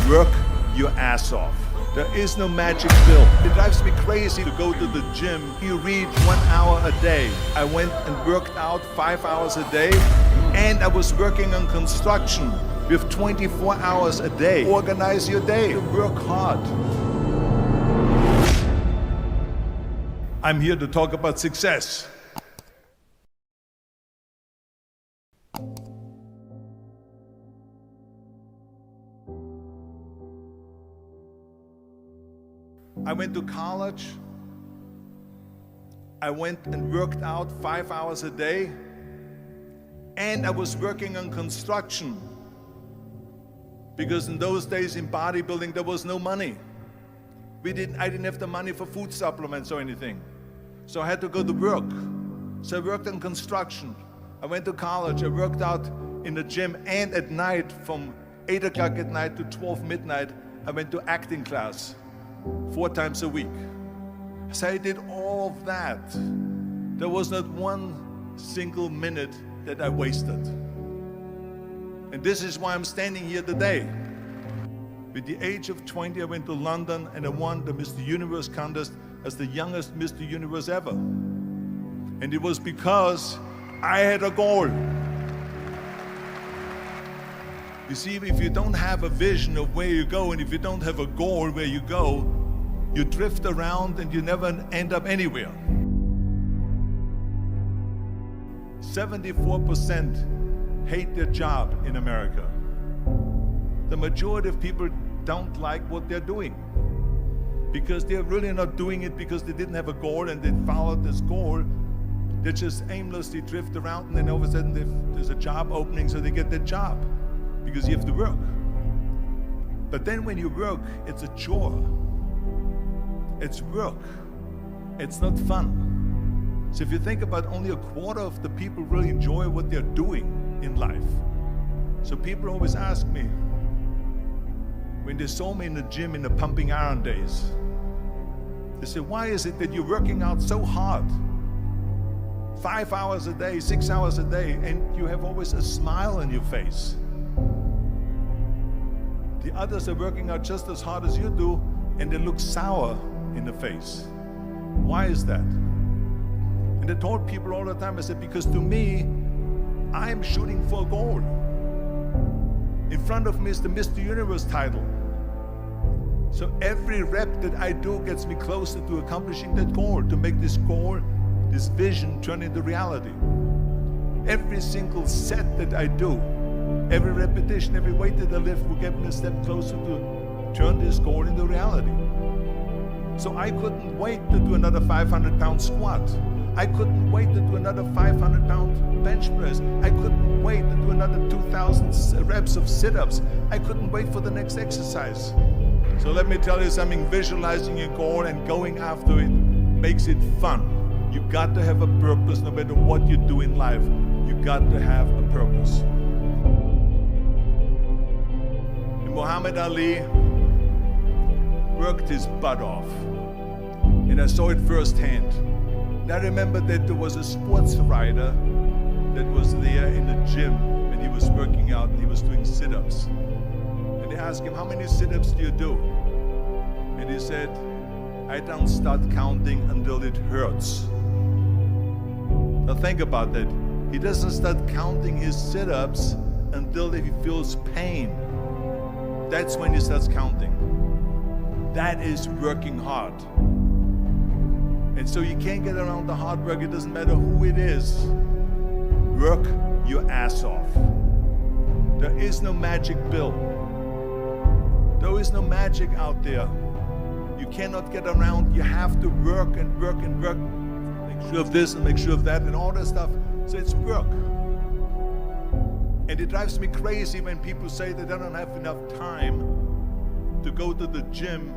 Work your ass off. There is no magic pill. It drives me crazy to go to the gym. You read 1 hour a day. I went and worked out 5 hours a day, and I was working on construction with 24 hours a day. Organize your day. Work hard. I'm here to talk about success. I went to college. I went and worked out 5 hours a day, and I was working on construction because in those days in bodybuilding there was no money. I didn't have the money for food supplements or anything, so I had to go to work. So I worked on construction. I went to college. I worked out in the gym, and at night from 8 o'clock at night to 12 midnight I went to acting class 4 times a week. So I did all of that. There was not one single minute that I wasted. And this is why I'm standing here today. With the age of 20, I went to London and I won the Mr. Universe contest as the youngest Mr. Universe ever. And it was because I had a goal. You see, if you don't have a vision of where you go, and if you don't have a goal where you go, you drift around and you never end up anywhere. 74% hate their job in America. The majority of people don't like what they're doing because they're really not doing it because they didn't have a goal and they followed this goal. They just aimlessly drift around, and then all of a sudden there's a job opening, so they get their job because you have to work. But then when you work, it's a chore. It's work. It's not fun. So if you think about, only a quarter of the people really enjoy what they're doing in life. So people always ask me, when they saw me in the gym in the pumping iron days, they say, why is it that you're working out so hard? 5 hours a day, 6 hours a day, and you have always a smile on your face. The others are working out just as hard as you do, and they look sour in the face. Why is that? And I told people all the time, I said, because to me, I'm shooting for a goal. In front of me is the Mr. Universe title. So every rep that I do gets me closer to accomplishing that goal, to make this goal, this vision turn into reality. Every single set that I do, every repetition, every weight that I lift will get me a step closer to turn this goal into reality. So I couldn't wait to do another 500-pound squat. I couldn't wait to do another 500-pound bench press. I couldn't wait to do another 2,000 reps of sit-ups. I couldn't wait for the next exercise. So let me tell you something, visualizing your goal and going after it makes it fun. You got to have a purpose no matter what you do in life. You got to have a purpose. And Muhammad Ali worked his butt off, and I saw it firsthand. And I remember that there was a sports writer that was there in the gym when he was working out and he was doing sit-ups. And they asked him, how many sit-ups do you do? And he said, I don't start counting until it hurts. Now think about that. He doesn't start counting his sit-ups until he feels pain. That's when he starts counting. That is working hard. And so you can't get around the hard work. It doesn't matter who it is. Work your ass off. There is no magic pill. There is no magic out there. You cannot get around. You have to work and work and work. Make sure of this and make sure of that and all that stuff. So it's work. And it drives me crazy when people say that they don't have enough time to go to the gym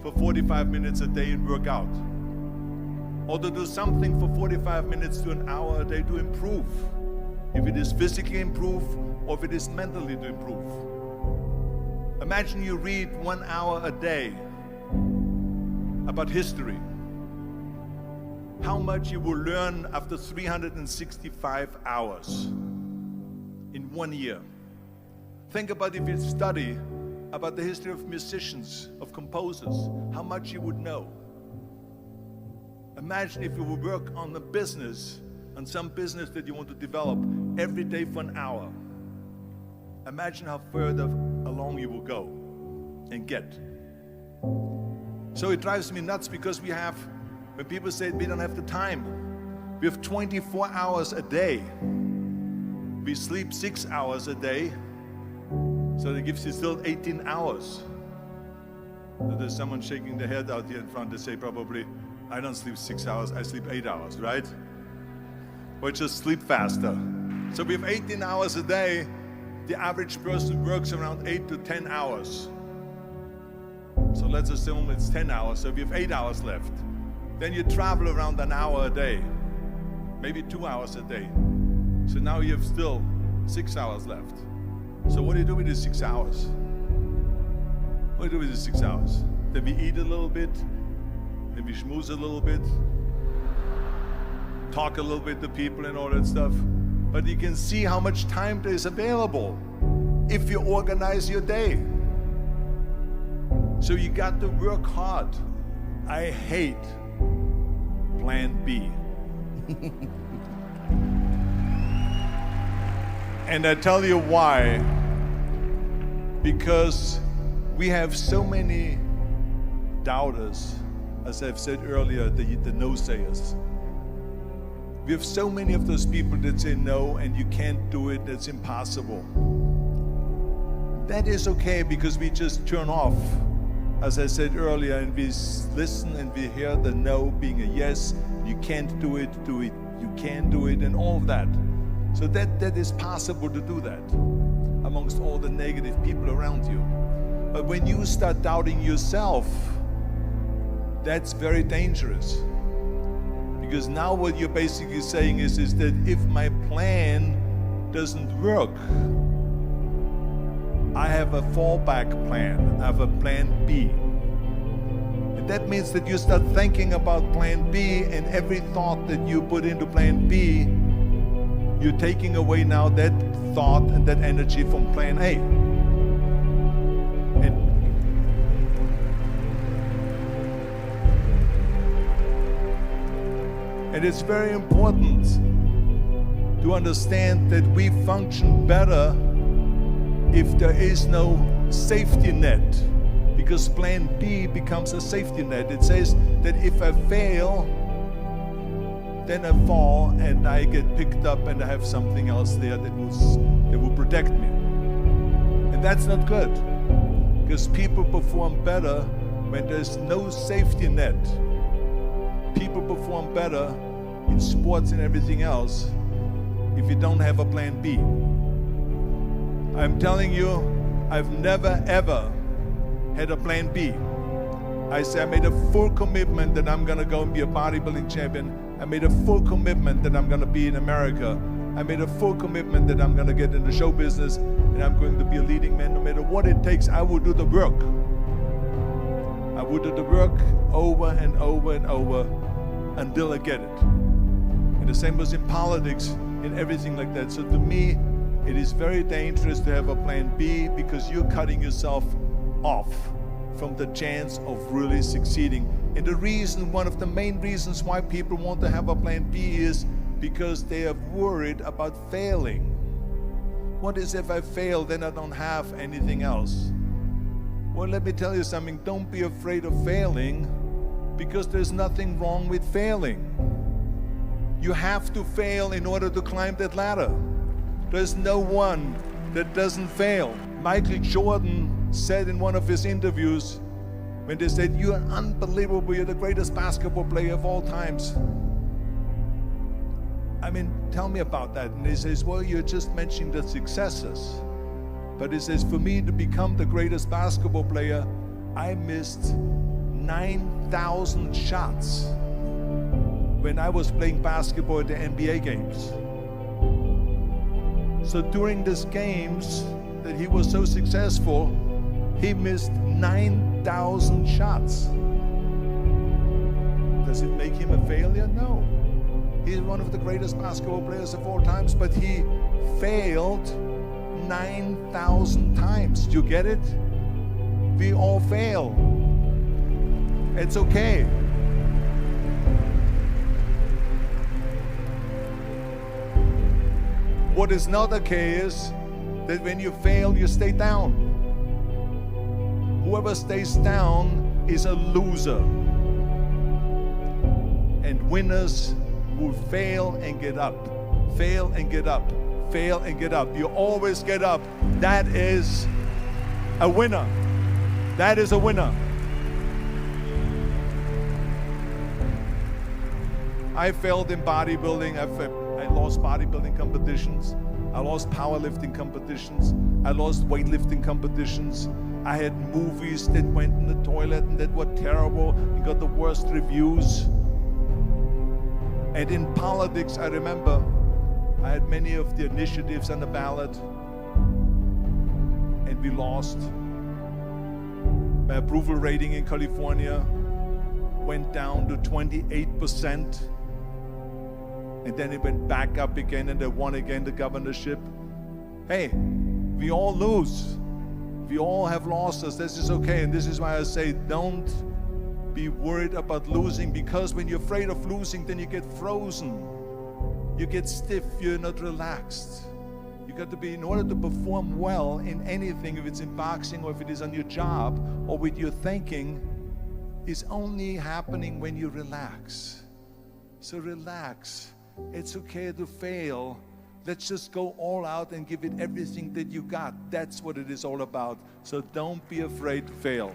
for 45 minutes a day and work out. Or to do something for 45 minutes to an hour a day to improve. If it is physically improve or if it is mentally to improve. Imagine you read 1 hour a day about history. How much you will learn after 365 hours in 1 year. Think about if you study about the history of musicians, of composers, how much you would know. Imagine if you would work on a business, on some business that you want to develop every day for an hour. Imagine how further along you will go and get. So it drives me nuts because when people say we don't have the time, we have 24 hours a day. We sleep 6 hours a day, so that gives you still 18 hours. So there's someone shaking their head out here in front to say probably, I don't sleep 6 hours, I sleep 8 hours, right? Or just sleep faster. So we have 18 hours a day. The average person works around 8 to 10 hours. So let's assume it's 10 hours, so we have 8 hours left. Then you travel around an hour a day, maybe 2 hours a day. So now you have still 6 hours left. So what do you do with these 6 hours? What do you do with these 6 hours? Then we eat a little bit, then we schmooze a little bit, talk a little bit to people and all that stuff. But you can see how much time there is available if you organize your day. So you got to work hard. I hate plan B. And I tell you why. Because we have so many doubters, as I've said earlier, the no-sayers. We have so many of those people that say no and you can't do it, it's impossible. That is okay because we just turn off, as I said earlier, and we listen and we hear the no being a yes. You can't do it, you can do it, and all of that. So that is possible to do that amongst all the negative people around you. But when you start doubting yourself, that's very dangerous. Because now what you're basically saying is that if my plan doesn't work, I have a fallback plan, I have a plan B. And that means that you start thinking about plan B, and every thought that you put into plan B, you're taking away now that thought and that energy from plan A. And it's very important to understand that we function better if there is no safety net, because plan B becomes a safety net. It says that if I fail, then I fall and I get picked up and I have something else there that will protect me. And that's not good, because people perform better when there's no safety net. People perform better in sports and everything else if you don't have a plan B. I'm telling you, I've never ever had a plan B. I made a full commitment that I'm gonna go and be a bodybuilding champion. I made a full commitment that I'm gonna be in America. I made a full commitment that I'm gonna get in the show business and I'm going to be a leading man. No matter what it takes, I will do the work. I will do the work over and over and over until I get it. And the same was in politics and everything like that. So to me, it is very dangerous to have a plan B, because you're cutting yourself off from the chance of really succeeding. And the reason, one of the main reasons why people want to have a plan B is because they are worried about failing. What is if I fail, then I don't have anything else? Well, let me tell you something, don't be afraid of failing, because there's nothing wrong with failing. You have to fail in order to climb that ladder. There's no one that doesn't fail. Michael Jordan said in one of his interviews, when they said, "You're unbelievable, you're the greatest basketball player of all times." I mean, tell me about that. And he says, well, you're just mentioning the successes. But he says, for me to become the greatest basketball player, I missed 9,000 shots when I was playing basketball at the NBA games. So during these games that he was so successful, he missed 9,000 shots. Does it make him a failure? No. He's one of the greatest basketball players of all times, but he failed 9,000 times. Do you get it? We all fail. It's okay. What is not okay is that when you fail, you stay down. Whoever stays down is a loser. And winners will fail and get up. Fail and get up. Fail and get up. You always get up. That is a winner. That is a winner. I failed in bodybuilding. I lost bodybuilding competitions. I lost powerlifting competitions. I lost weightlifting competitions. I had movies that went in the toilet and that were terrible and got the worst reviews. And in politics, I remember I had many of the initiatives on the ballot, and we lost. My approval rating in California went down to 28%, and then it went back up again, and I won again the governorship. Hey, we all lose. We all have losses. This is okay, and this is why I say don't be worried about losing, because when you're afraid of losing, then you get frozen. You get stiff, you're not relaxed. You got to be, in order to perform well in anything, if it's in boxing or if it is on your job or with your thinking, is only happening when you relax. So relax. It's okay to fail. Let's just go all out and give it everything that you got. That's what it is all about. So don't be afraid to fail.